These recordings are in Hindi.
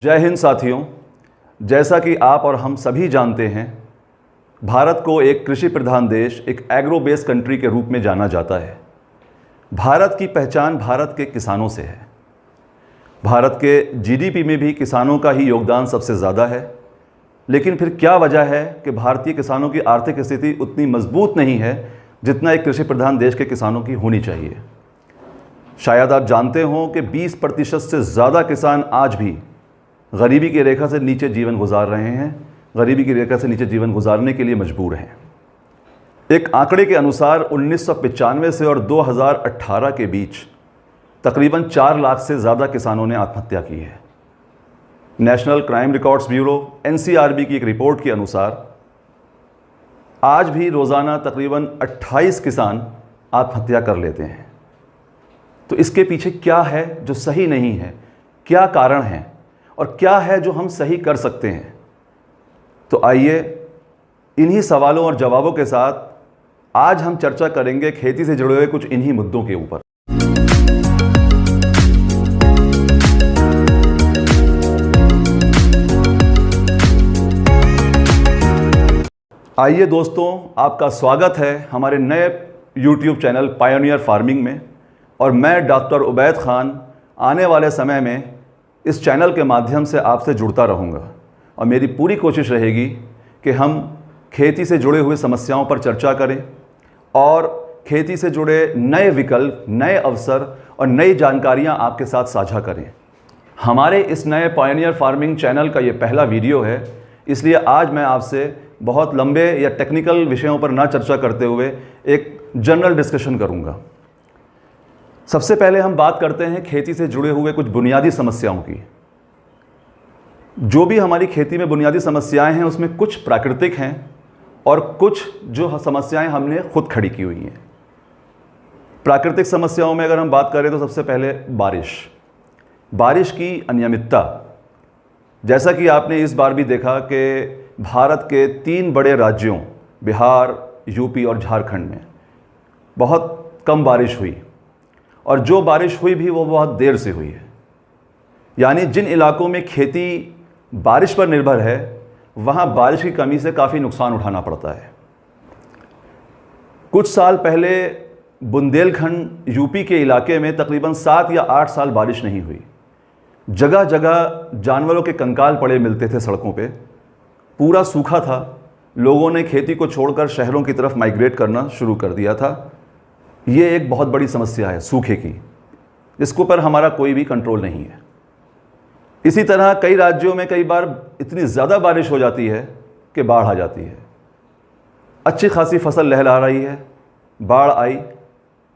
जय हिंद साथियों। जैसा कि आप और हम सभी जानते हैं, भारत को एक कृषि प्रधान देश, एक एग्रो बेस्ड कंट्री के रूप में जाना जाता है। भारत की पहचान भारत के किसानों से है। भारत के जीडीपी में भी किसानों का ही योगदान सबसे ज़्यादा है। लेकिन फिर क्या वजह है कि भारतीय किसानों की आर्थिक स्थिति उतनी मजबूत नहीं है जितना एक कृषि प्रधान देश के किसानों की होनी चाहिए। शायद आप जानते हों कि 20% से ज़्यादा किसान आज भी गरीबी की रेखा से नीचे जीवन गुजार रहे हैं, गरीबी की रेखा से नीचे जीवन गुजारने के लिए मजबूर हैं। एक आंकड़े के अनुसार 1995 से और 2018 के बीच तकरीबन 4 लाख से ज़्यादा किसानों ने आत्महत्या की है। National crime records bureau NCRB की एक रिपोर्ट के अनुसार आज भी रोज़ाना तकरीबन 28 किसान आत्महत्या कर लेते हैं। तो इसके पीछे क्या है जो सही नहीं है, क्या कारण है और क्या है जो हम सही कर सकते हैं? तो आइए इन्हीं सवालों और जवाबों के साथ आज हम चर्चा करेंगे खेती से जुड़े हुए कुछ इन्हीं मुद्दों के ऊपर। आइए दोस्तों, आपका स्वागत है हमारे नए YouTube चैनल पायोनियर फार्मिंग में। और मैं डॉक्टर उबैद खान आने वाले समय में इस चैनल के माध्यम से आपसे जुड़ता रहूँगा और मेरी पूरी कोशिश रहेगी कि हम खेती से जुड़े हुए समस्याओं पर चर्चा करें और खेती से जुड़े नए विकल्प, नए अवसर और नई जानकारियाँ आपके साथ साझा करें। हमारे इस नए पायोनियर फार्मिंग चैनल का ये पहला वीडियो है, इसलिए आज मैं आपसे बहुत लंबे या टेक्निकल विषयों पर ना चर्चा करते हुए एक जनरल डिस्कशन करूँगा। सबसे पहले हम बात करते हैं खेती से जुड़े हुए कुछ बुनियादी समस्याओं की। जो भी हमारी खेती में बुनियादी समस्याएं हैं उसमें कुछ प्राकृतिक हैं और कुछ जो समस्याएं हमने खुद खड़ी की हुई हैं। प्राकृतिक समस्याओं में अगर हम बात करें तो सबसे पहले बारिश की अनियमितता। जैसा कि आपने इस बार भी देखा कि भारत के 3 बड़े राज्यों बिहार, यूपी और झारखंड में बहुत कम बारिश हुई और जो बारिश हुई भी वो बहुत देर से हुई है। यानी जिन इलाकों में खेती बारिश पर निर्भर है वहाँ बारिश की कमी से काफ़ी नुकसान उठाना पड़ता है। कुछ साल पहले बुंदेलखंड यूपी के इलाके में तकरीबन 7 या 8 साल बारिश नहीं हुई। जगह जगह जानवरों के कंकाल पड़े मिलते थे सड़कों पे, पूरा सूखा था। लोगों ने खेती को छोड़कर शहरों की तरफ माइग्रेट करना शुरू कर दिया था। ये एक बहुत बड़ी समस्या है सूखे की, जिसके ऊपर हमारा कोई भी कंट्रोल नहीं है। इसी तरह कई राज्यों में कई बार इतनी ज़्यादा बारिश हो जाती है कि बाढ़ आ जाती है। अच्छी खासी फसल लहलहा रही है, बाढ़ आई,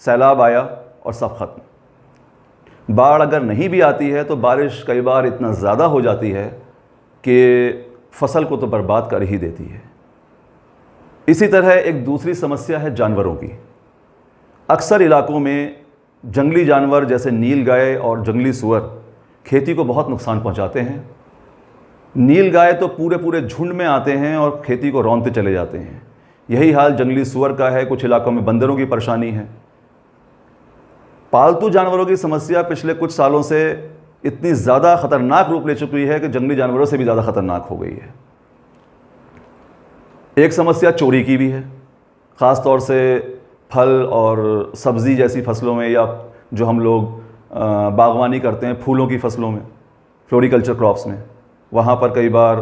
सैलाब आया और सब खत्म। बाढ़ अगर नहीं भी आती है तो बारिश कई बार इतना ज़्यादा हो जाती है कि फसल को तो बर्बाद कर ही देती है। इसी तरह एक दूसरी समस्या है जानवरों की। अक्सर इलाकों में जंगली जानवर जैसे नीलगाय और जंगली सुअर खेती को बहुत नुकसान पहुंचाते हैं। नीलगाय तो पूरे झुंड में आते हैं और खेती को रौंदते चले जाते हैं। यही हाल जंगली सुअर का है। कुछ इलाकों में बंदरों की परेशानी है। पालतू जानवरों की समस्या पिछले कुछ सालों से इतनी ज़्यादा ख़तरनाक रूप ले चुकी है कि जंगली जानवरों से भी ज़्यादा ख़तरनाक हो गई है। एक समस्या चोरी की भी है, ख़ास तौर से फल और सब्ज़ी जैसी फसलों में या जो हम लोग बागवानी करते हैं फूलों की फसलों में, फ्लोरिकल्चर क्रॉप्स में, वहाँ पर कई बार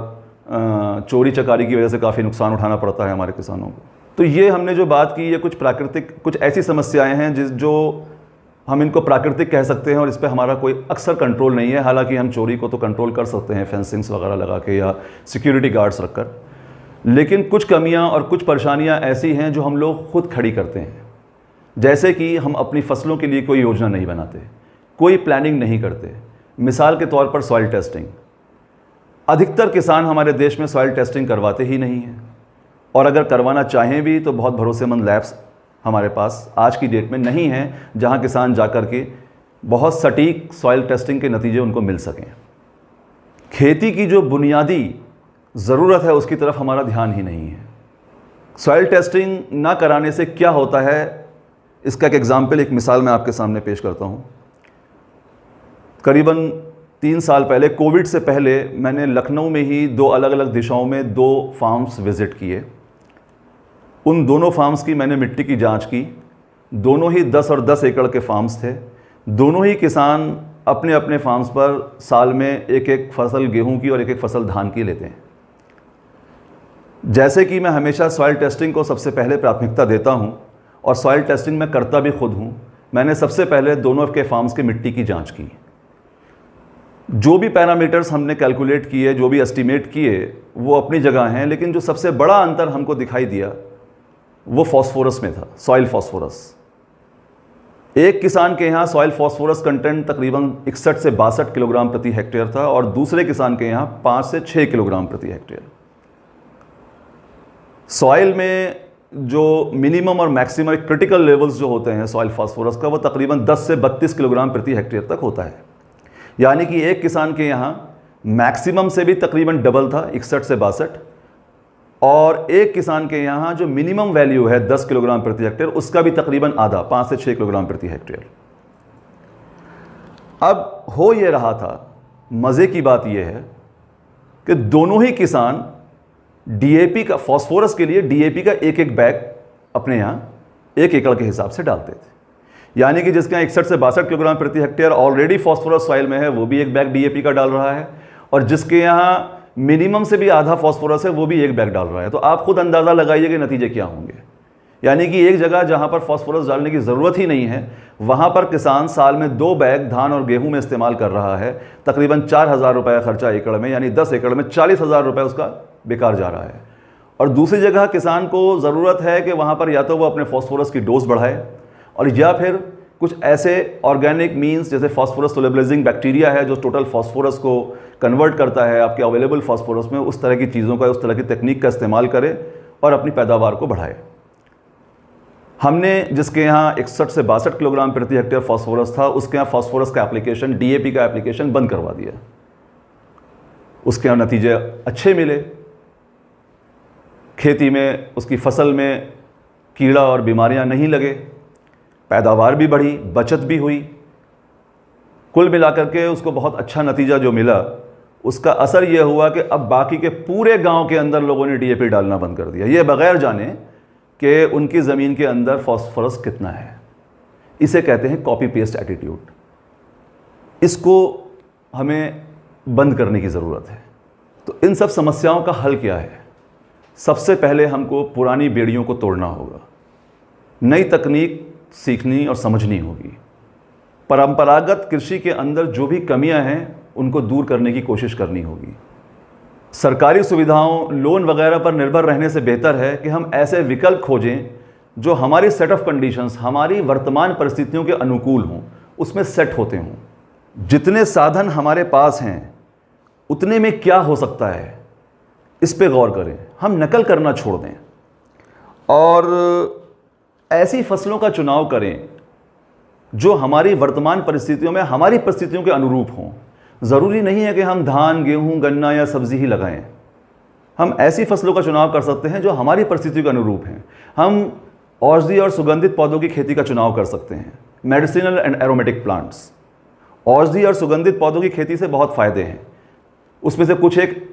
चोरी चकारी की वजह से काफ़ी नुकसान उठाना पड़ता है हमारे किसानों को। तो ये हमने जो बात की, ये कुछ प्राकृतिक, कुछ ऐसी समस्याएं हैं जो हम इनको प्राकृतिक कह सकते हैं और इस पर हमारा कोई अक्सर कंट्रोल नहीं है। हालांकि हम चोरी को तो कंट्रोल कर सकते हैं फेंसिंग्स वगैरह लगा के या सिक्योरिटी गार्ड्स रखकर, लेकिन कुछ कमियां और कुछ परेशानियां ऐसी हैं जो हम लोग खुद खड़ी करते हैं। जैसे कि हम अपनी फसलों के लिए कोई योजना नहीं बनाते, कोई प्लानिंग नहीं करते। मिसाल के तौर पर सॉइल टेस्टिंग। अधिकतर किसान हमारे देश में सॉइल टेस्टिंग करवाते ही नहीं हैं, और अगर करवाना चाहें भी तो बहुत भरोसेमंद लैब्स हमारे पास आज की डेट में नहीं हैं जहां किसान जाकर के बहुत सटीक सॉइल टेस्टिंग के नतीजे उनको मिल सकें। खेती की जो बुनियादी ज़रूरत है उसकी तरफ हमारा ध्यान ही नहीं है। सॉइल टेस्टिंग ना कराने से क्या होता है, इसका एक एग्ज़ाम्पल, एक मिसाल मैं आपके सामने पेश करता हूँ। करीबन 3 साल पहले, कोविड से पहले, मैंने लखनऊ में ही 2 अलग अलग दिशाओं में 2 फार्म्स विज़िट किए। उन दोनों फार्म्स की मैंने मिट्टी की जांच की। दोनों ही 10 और 10 एकड़ के फार्म्स थे। दोनों ही किसान अपने अपने फार्म्स पर साल में एक एक फसल गेहूं की और एक एक फसल धान की लेते हैं। जैसे कि मैं हमेशा सॉइल टेस्टिंग को सबसे पहले प्राथमिकता देता हूं और सॉइल टेस्टिंग मैं करता भी खुद हूं, मैंने सबसे पहले दोनों के फार्म्स की मिट्टी की जांच की। जो भी पैरामीटर्स हमने कैलकुलेट किए, जो भी एस्टीमेट किए, वो अपनी जगह हैं, लेकिन जो सबसे बड़ा अंतर हमको दिखाई दिया वो फॉस्फोरस में था, सॉइल फॉस्फोरस। एक किसान के यहाँ सॉइल फॉस्फोरस कंटेंट तकरीबन 61 से 62 किलोग्राम प्रति हेक्टेयर था और दूसरे किसान के यहाँ 5 से 6 किलोग्राम प्रति हेक्टेयर। सॉइल में जो मिनिमम और मैक्सिमम क्रिटिकल लेवल्स जो होते हैं सॉइल फॉस्फोरस का, वो तकरीबन 10 से 32 किलोग्राम प्रति हेक्टेयर तक होता है। यानी कि एक किसान के यहाँ मैक्सिमम से भी तकरीबन डबल था, 61 से 62, और एक किसान के यहाँ जो मिनिमम वैल्यू है 10 किलोग्राम प्रति हेक्टेयर, उसका भी तकरीबन आधा, 5 से 6 किलोग्राम प्रति हेक्टेयर। अब हो ये रहा था, मज़े की बात यह है कि दोनों ही किसान डीएपी का, फॉस्फोरस के लिए डीएपी का एक एक बैग अपने यहाँ 1 एकड़ के हिसाब से डालते थे। यानी कि जिसके यहाँ 61 से 62 किलोग्राम प्रति हेक्टेयर ऑलरेडी फॉस्फोरस सॉइल में है, वो भी एक बैग डीएपी का डाल रहा है, और जिसके यहाँ मिनिमम से भी आधा फॉस्फोरस है, वो भी एक बैग डाल रहा है। तो आप खुद अंदाज़ा लगाइए कि नतीजे क्या होंगे। यानी कि एक जगह जहाँ पर फॉस्फोरस डालने की ज़रूरत ही नहीं है, वहाँ पर किसान साल में 2 बैग धान और गेहूं में इस्तेमाल कर रहा है। तकरीबन 4,000 रुपये खर्चा एकड़ में, यानी 10 एकड़ में 40,000 रुपये उसका बेकार जा रहा है। और दूसरी जगह किसान को ज़रूरत है कि वहाँ पर या तो वो अपने फॉस्फोरस की डोज बढ़ाए, और या फिर कुछ ऐसे ऑर्गेनिक मीन्स जैसे फॉस्फोरस सोलेबलाइजिंग बैक्टीरिया है जो टोटल फॉस्फोरस को कन्वर्ट करता है आपके अवेलेबल फॉस्फोरस में, उस तरह की चीज़ों का, उस तरह की तकनीक का इस्तेमाल करे और अपनी पैदावार को बढ़ाए। हमने जिसके यहाँ 61 से 62 किलोग्राम प्रति हेक्टेयर फॉस्फोरस था, उसके यहाँ फॉस्फोरस का एप्लीकेशन, डीएपी का एप्लीकेशन बंद करवा दिया। उसके यहाँ नतीजे अच्छे मिले। खेती में, उसकी फसल में कीड़ा और बीमारियां नहीं लगे, पैदावार भी बढ़ी, बचत भी हुई। कुल मिलाकर के उसको बहुत अच्छा नतीजा जो मिला, उसका असर यह हुआ कि अब बाकी के पूरे गांव के अंदर लोगों ने डीएपी डालना बंद कर दिया, ये बगैर जाने कि उनकी ज़मीन के अंदर फॉस्फोरस कितना है। इसे कहते हैं कॉपी पेस्ट एटीट्यूड। इसको हमें बंद करने की ज़रूरत है। तो इन सब समस्याओं का हल क्या है? सबसे पहले हमको पुरानी बेड़ियों को तोड़ना होगा, नई तकनीक सीखनी और समझनी होगी। परंपरागत कृषि के अंदर जो भी कमियां हैं उनको दूर करने की कोशिश करनी होगी। सरकारी सुविधाओं, लोन वगैरह पर निर्भर रहने से बेहतर है कि हम ऐसे विकल्प खोजें जो हमारी सेट ऑफ कंडीशंस, हमारी वर्तमान परिस्थितियों के अनुकूल हों, उसमें सेट होते हों। जितने साधन हमारे पास हैं उतने में क्या हो सकता है, इस पे गौर करें। हम नकल करना छोड़ दें और ऐसी फसलों का चुनाव करें जो हमारी वर्तमान परिस्थितियों में, हमारी परिस्थितियों के अनुरूप हों। ज़रूरी नहीं है कि हम धान, गेहूं, गन्ना या सब्ज़ी ही लगाएं। हम ऐसी फसलों का चुनाव कर सकते हैं जो हमारी परिस्थितियों के अनुरूप हैं। हम औषधि और सुगंधित पौधों की खेती का चुनाव कर सकते हैं, मेडिसिनल एंड एरोमेटिक प्लांट्स। औषधि और सुगंधित पौधों की खेती से बहुत फ़ायदे हैं। उसमें से कुछ एक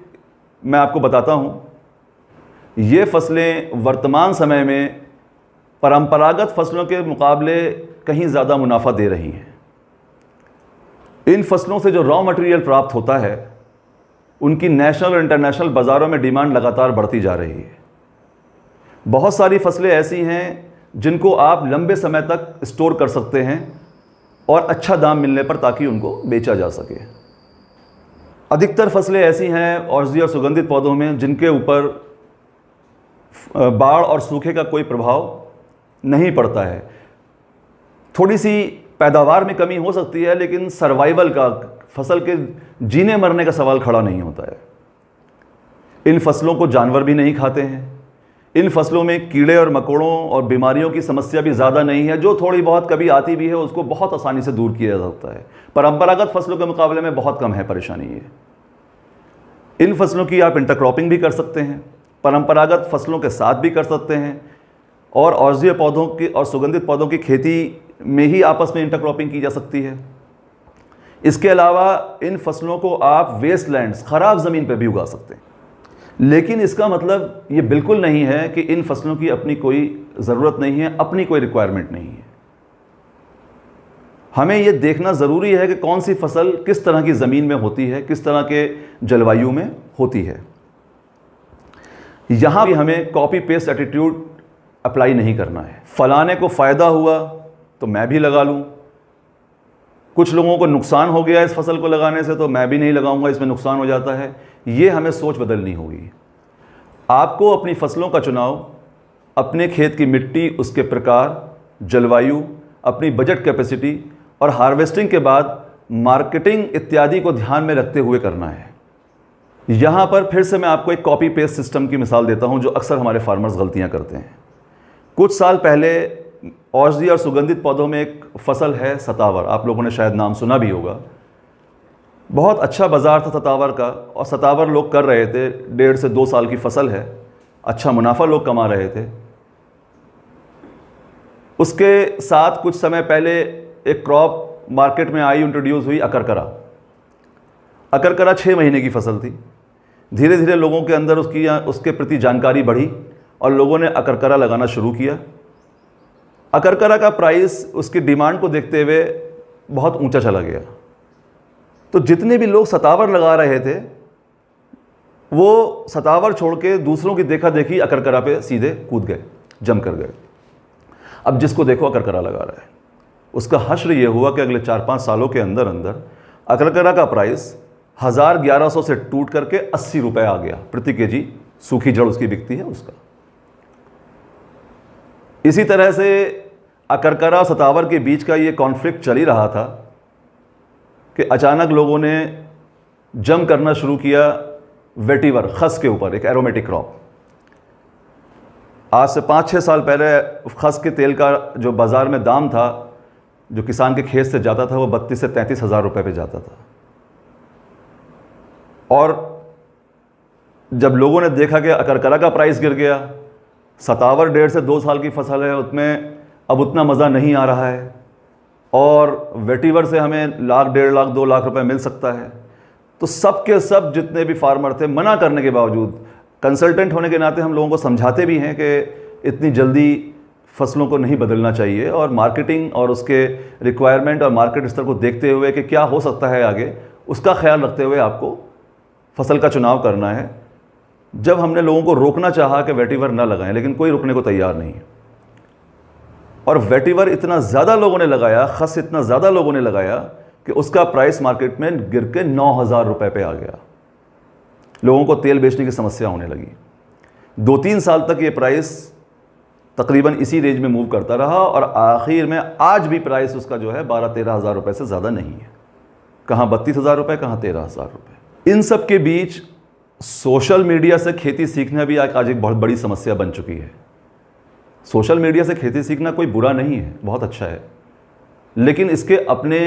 मैं आपको बताता हूँ। ये फसलें वर्तमान समय में परंपरागत फसलों के मुकाबले कहीं ज़्यादा मुनाफा दे रही हैं। इन फसलों से जो रॉ मटेरियल प्राप्त होता है, उनकी नेशनल और इंटरनेशनल बाज़ारों में डिमांड लगातार बढ़ती जा रही है। बहुत सारी फसलें ऐसी हैं जिनको आप लंबे समय तक स्टोर कर सकते हैं और अच्छा दाम मिलने पर, ताकि उनको बेचा जा सके। अधिकतर फसलें ऐसी हैं औषधि और सुगंधित पौधों में जिनके ऊपर बाढ़ और सूखे का कोई प्रभाव नहीं पड़ता है। थोड़ी सी पैदावार में कमी हो सकती है, लेकिन सर्वाइवल का, फसल के जीने मरने का सवाल खड़ा नहीं होता है। इन फसलों को जानवर भी नहीं खाते हैं। इन फसलों में कीड़े और मकोड़ों और बीमारियों की समस्या भी ज़्यादा नहीं है। जो थोड़ी बहुत कभी आती भी है उसको बहुत आसानी से दूर किया जा सकता है। परंपरागत फसलों के मुकाबले में बहुत कम है परेशानी ये। इन फसलों की आप इंटरक्रॉपिंग भी कर सकते हैं, परंपरागत फसलों के साथ भी कर सकते हैं, और औषधीय पौधों की और सुगंधित पौधों की खेती में ही आपस में इंटरक्रॉपिंग की जा सकती है। इसके अलावा इन फसलों को आप वेस्टलैंड्स, ख़राब ज़मीन पर भी उगा सकते हैं। लेकिन इसका मतलब ये बिल्कुल नहीं है कि इन फसलों की अपनी कोई ज़रूरत नहीं है, अपनी कोई रिक्वायरमेंट नहीं है। हमें ये देखना ज़रूरी है कि कौन सी फसल किस तरह की ज़मीन में होती है, किस तरह के जलवायु में होती है। यहाँ भी हमें कॉपी पेस्ट एटीट्यूड अप्लाई नहीं करना है। फलाने को फ़ायदा हुआ तो मैं भी लगा लूँ, कुछ लोगों को नुकसान हो गया इस फसल को लगाने से तो मैं भी नहीं लगाऊंगा, इसमें नुकसान हो जाता है। ये हमें सोच बदलनी होगी। आपको अपनी फसलों का चुनाव अपने खेत की मिट्टी, उसके प्रकार, जलवायु, अपनी बजट कैपेसिटी और हार्वेस्टिंग के बाद मार्केटिंग इत्यादि को ध्यान में रखते हुए करना है। यहाँ पर फिर से मैं आपको एक कॉपी पेस्ट सिस्टम की मिसाल देता हूँ जो अक्सर हमारे फार्मर्स गलतियाँ करते हैं। कुछ साल पहले औषधि और सुगंधित पौधों में एक फसल है सतावर, आप लोगों ने शायद नाम सुना भी होगा। बहुत अच्छा बाज़ार था सतावर का और सतावर लोग कर रहे थे। 1.5 से 2 साल की फसल है, अच्छा मुनाफा लोग कमा रहे थे। उसके साथ कुछ समय पहले एक क्रॉप मार्केट में आई, इंट्रोड्यूस हुई, अकरकरा। अकरकरा 6 महीने की फसल थी। धीरे धीरे लोगों के अंदर उसके प्रति जानकारी बढ़ी और लोगों ने अकरकरा लगाना शुरू किया। अकरकरा का प्राइस उसकी डिमांड को देखते हुए बहुत ऊंचा चला गया। तो जितने भी लोग सतावर लगा रहे थे वो सतावर छोड़ के दूसरों की देखा देखी अकरकरा पे सीधे कूद गए, जम कर गए। अब जिसको देखो अकरकरा लगा रहा है। उसका हश्र ये हुआ कि अगले 4-5 सालों के अंदर अंदर अकरकरा का प्राइस 1100 से टूट करके 80 रुपये आ गया प्रति केजी। सूखी जड़ उसकी बिकती है उसका। इसी तरह से अकरकरा और सतावर के बीच का ये कॉन्फ्लिक्ट चल ही रहा था कि अचानक लोगों ने जम करना शुरू किया वेटिवर, खस के ऊपर, एक एरोमेटिक क्रॉप। आज से 5-6 साल पहले खस के तेल का जो बाज़ार में दाम था, जो किसान के खेत से जाता था, वो 32 से 33 हज़ार रुपये पे जाता था। और जब लोगों ने देखा कि अकरकरा का प्राइस गिर गया, सतावर 1.5 से 2 साल की फसल है, उसमें अब उतना मज़ा नहीं आ रहा है और वेटिवर से हमें 1 लाख, 1.5 लाख, 2 लाख रुपए मिल सकता है, तो सब के सब जितने भी फार्मर थे, मना करने के बावजूद, कंसल्टेंट होने के नाते हम लोगों को समझाते भी हैं कि इतनी जल्दी फसलों को नहीं बदलना चाहिए और मार्केटिंग और उसके रिक्वायरमेंट और मार्केट स्तर को देखते हुए कि क्या हो सकता है आगे, उसका ख्याल रखते हुए आपको फसल का चुनाव करना है। जब हमने लोगों को रोकना चाहा कि वेटिवर ना लगाएं, लेकिन कोई रुकने को तैयार नहीं है। और वेटिवर इतना ज़्यादा लोगों ने लगाया, खस इतना ज़्यादा लोगों ने लगाया कि उसका प्राइस मार्केट में गिर के 9,000 रुपये पे आ गया। लोगों को तेल बेचने की समस्या होने लगी। 2-3 साल तक ये प्राइस तकरीबन इसी रेंज में मूव करता रहा और आखिर में आज भी प्राइस उसका जो है 12-13 हज़ार रुपये से ज़्यादा नहीं है। कहाँ 32 हज़ार रुपये, कहाँ 13 हज़ार रुपये। इन सब के बीच सोशल मीडिया से खेती सीखना भी आज एक बहुत बड़ी समस्या बन चुकी है। सोशल मीडिया से खेती सीखना कोई बुरा नहीं है, बहुत अच्छा है, लेकिन इसके अपने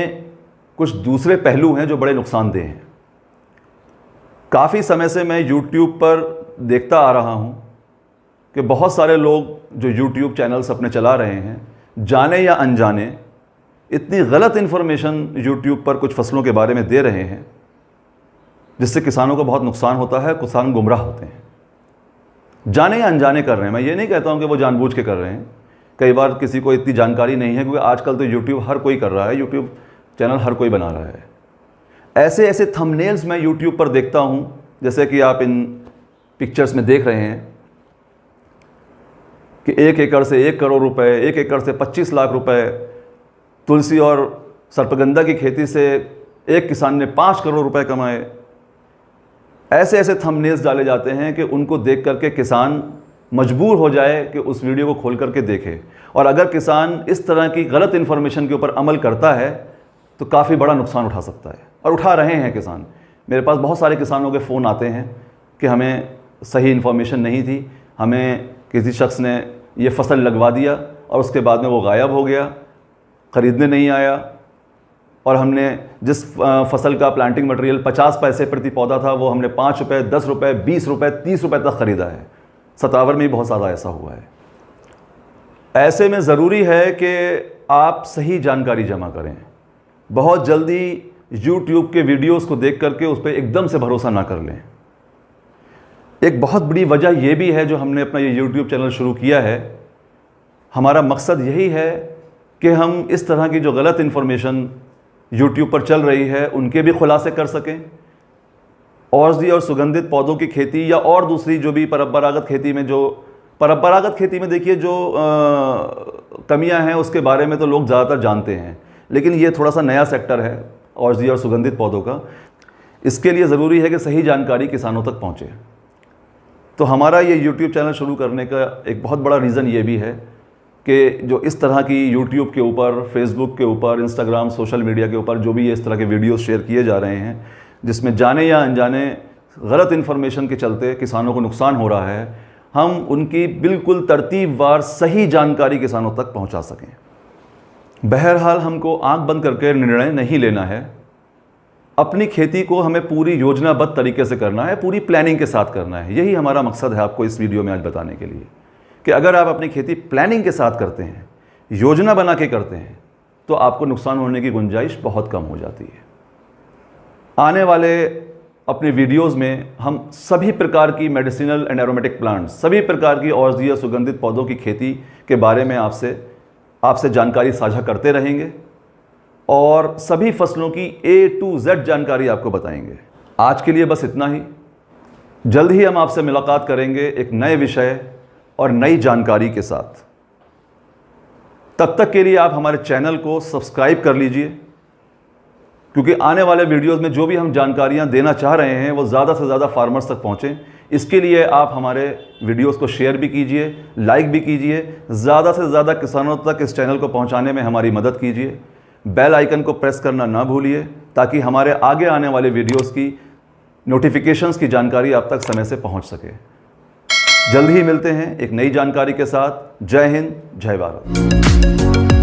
कुछ दूसरे पहलू हैं जो बड़े नुकसानदेह हैं। काफ़ी समय से मैं YouTube पर देखता आ रहा हूँ कि बहुत सारे लोग जो YouTube चैनल्स अपने चला रहे हैं, जाने या अनजाने इतनी गलत इन्फॉर्मेशन YouTube पर कुछ फसलों के बारे में दे रहे हैं जिससे किसानों को बहुत नुकसान होता है, किसान गुमराह होते हैं। जाने या अनजाने कर रहे हैं, मैं ये नहीं कहता हूँ कि वो जानबूझ के कर रहे हैं। कई बार किसी को इतनी जानकारी नहीं है, क्योंकि आजकल तो YouTube हर कोई कर रहा है, YouTube चैनल हर कोई बना रहा है। ऐसे ऐसे थंबनेल्स मैं YouTube पर देखता हूँ, जैसे कि आप इन पिक्चर्स में देख रहे हैं कि 1 एकड़ से 1 करोड़ रुपए, 1 एकड़ से 25 लाख रुपए, तुलसी और सर्पगंधा की खेती से एक किसान ने 5 करोड़ रुपए कमाए। ऐसे ऐसे थंबनेल्स डाले जाते हैं कि उनको देख करके किसान मजबूर हो जाए कि उस वीडियो को खोल करके देखे। और अगर किसान इस तरह की गलत इन्फॉर्मेशन के ऊपर अमल करता है तो काफ़ी बड़ा नुकसान उठा सकता है, और उठा रहे हैं किसान। मेरे पास बहुत सारे किसानों के फ़ोन आते हैं कि हमें सही इन्फॉर्मेशन नहीं थी, हमें किसी शख्स ने ये फसल लगवा दिया और उसके बाद में वो गायब हो गया, ख़रीदने नहीं आया, और हमने जिस फसल का प्लांटिंग मटेरियल 50 पैसे प्रति पौधा था वो हमने 5 रुपये, 10 रुपये, 20 रुपये, 30 रुपये तक ख़रीदा है। सतावर में भी बहुत ज़्यादा ऐसा हुआ है। ऐसे में ज़रूरी है कि आप सही जानकारी जमा करें। बहुत जल्दी YouTube के वीडियोस को देख करके उस पर एकदम से भरोसा ना कर लें। एक बहुत बड़ी वजह यह भी है जो हमने अपना ये YouTube चैनल शुरू किया है, हमारा मकसद यही है कि हम इस तरह की जो गलत इन्फॉर्मेशन YouTube पर चल रही है उनके भी खुलासे कर सकें। औषधि और सुगंधित पौधों की खेती या और दूसरी जो भी परंपरागत खेती में देखिए जो कमियां हैं उसके बारे में तो लोग ज़्यादातर जानते हैं, लेकिन ये थोड़ा सा नया सेक्टर है औषधि और सुगंधित पौधों का। इसके लिए ज़रूरी है कि सही जानकारी किसानों तक पहुँचे। तो हमारा ये YouTube चैनल शुरू करने का एक बहुत बड़ा रीज़न ये भी है कि जो इस तरह की YouTube के ऊपर, Facebook के ऊपर, Instagram, सोशल मीडिया के ऊपर जो भी ये इस तरह के वीडियोस शेयर किए जा रहे हैं जिसमें जाने या अनजाने गलत इन्फॉर्मेशन के चलते किसानों को नुकसान हो रहा है, हम उनकी बिल्कुल तरतीबवार सही जानकारी किसानों तक पहुंचा सकें। बहरहाल हमको आंख बंद करके निर्णय नहीं लेना है। अपनी खेती को हमें पूरी योजनाबद्ध तरीके से करना है, पूरी प्लानिंग के साथ करना है। यही हमारा मकसद है आपको इस वीडियो में आज बताने के लिए कि अगर आप अपनी खेती प्लानिंग के साथ करते हैं, योजना बना के करते हैं, तो आपको नुकसान होने की गुंजाइश बहुत कम हो जाती है। आने वाले अपने वीडियोस में हम सभी प्रकार की मेडिसिनल एंड एरोमेटिक प्लांट्स, सभी प्रकार की औषधीय सुगंधित पौधों की खेती के बारे में आपसे जानकारी साझा करते रहेंगे और सभी फसलों की A to Z जानकारी आपको बताएंगे। आज के लिए बस इतना ही। जल्द ही हम आपसे मुलाकात करेंगे एक नए विषय और नई जानकारी के साथ। तब तक के लिए आप हमारे चैनल को सब्सक्राइब कर लीजिए, क्योंकि आने वाले वीडियोस में जो भी हम जानकारियां देना चाह रहे हैं वो ज़्यादा से ज़्यादा फार्मर्स तक पहुंचें। इसके लिए आप हमारे वीडियोस को शेयर भी कीजिए, लाइक भी कीजिए, ज़्यादा से ज़्यादा किसानों तक इस चैनल को पहुंचाने में हमारी मदद कीजिए। बेल आइकन को प्रेस करना ना भूलिए ताकि हमारे आगे आने वाले वीडियोस की नोटिफिकेशंस की जानकारी आप तक समय से पहुंच सके। जल्द ही मिलते हैं एक नई जानकारी के साथ। जय हिंद, जय भारत।